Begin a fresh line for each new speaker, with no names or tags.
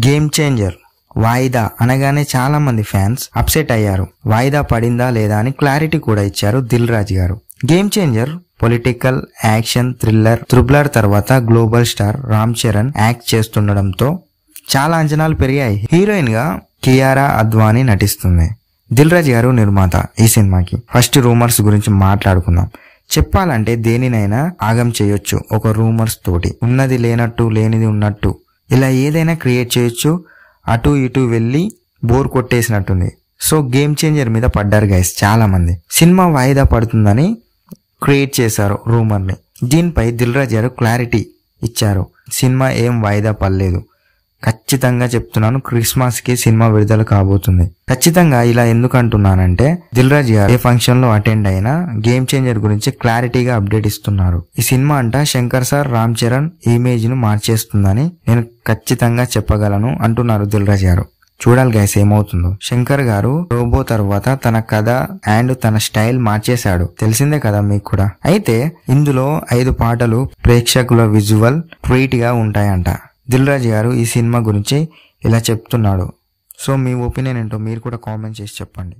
Game changer వాయిదా అనగానే చాలా మంది ఫ్యాన్స్ అప్సెట్ అయ్యారు. వాయిదా పడిందా లేదా అని క్లారిటీ కూడా ఇచ్చారు Dil Raju garu. Game Changer political action thriller తర్వాత global star Ram Charan act చేస్తుండడంతో చాలా అంచనాలు పెరిగాయి. హీరోయిన్ గా కియారా అద్వానీ నటిస్తుంది. దిల్ రాజు గారు నిర్మాత ఈ సినిమాకి. ఫస్ట్ రూమర్స్ గురించి మాట్లాడుకుందాం. చెప్పాలంటే దేనినైనా ఆగం చేయొచ్చు ఒక రూమర్స్ తోటి. ఉన్నది లేనట్టు లేనిది ఉన్నట్టు ఇలా ఏదైనా క్రియేట్ చేయొచ్చు. అటు ఇటు వెళ్లి బోర్ కొట్టేసినట్టుంది. సో గేమ్ చేంజర్ మీద పడ్డారు గైస్ చాలా మంది. సినిమా వాయిదా పడుతుందని క్రియేట్ చేశారు రూమర్ ని. దీనిపై దిల్ రాజు గారు క్లారిటీ ఇచ్చారు. సినిమా ఏం వాయిదా పడలేదు, ఖచ్చితంగా చెప్తున్నాను, క్రిస్మస్ కి సినిమా విడుదల కాబోతుంది. ఖచ్చితంగా ఇలా ఎందుకు అంటున్నానంటే దిల్ రాజు గారు ఏ ఫంక్షన్ లో అటెండ్ అయినా గేమ్ చేంజర్ గురించి క్లారిటీగా అప్డేట్ ఇస్తున్నారు. ఈ సినిమా అంట శంకర్ సార్ రామ్ చరణ్ ఇమేజ్ ను మార్చేస్తుందని నేను ఖచ్చితంగా చెప్పగలను అంటున్నారు దిల్ రాజు గారు. చూడాలి గైస్ ఏమవుతుందో. శంకర్ గారు రోబో తర్వాత తన కథ అండ్ తన స్టైల్ మార్చేశాడు, తెలిసిందే కదా మీకు కూడా. అయితే ఇందులో 5 పాటలు ప్రేక్షకుల విజువల్ ట్రీట్ గా ఉంటాయంట. దిల్ రాజు గారు ఈ సినిమా గురించి ఇలా చెప్తున్నాడు. సో మీ ఒపీనియన్ ఏంటో మీరు కూడా కామెంట్ చేసి చెప్పండి.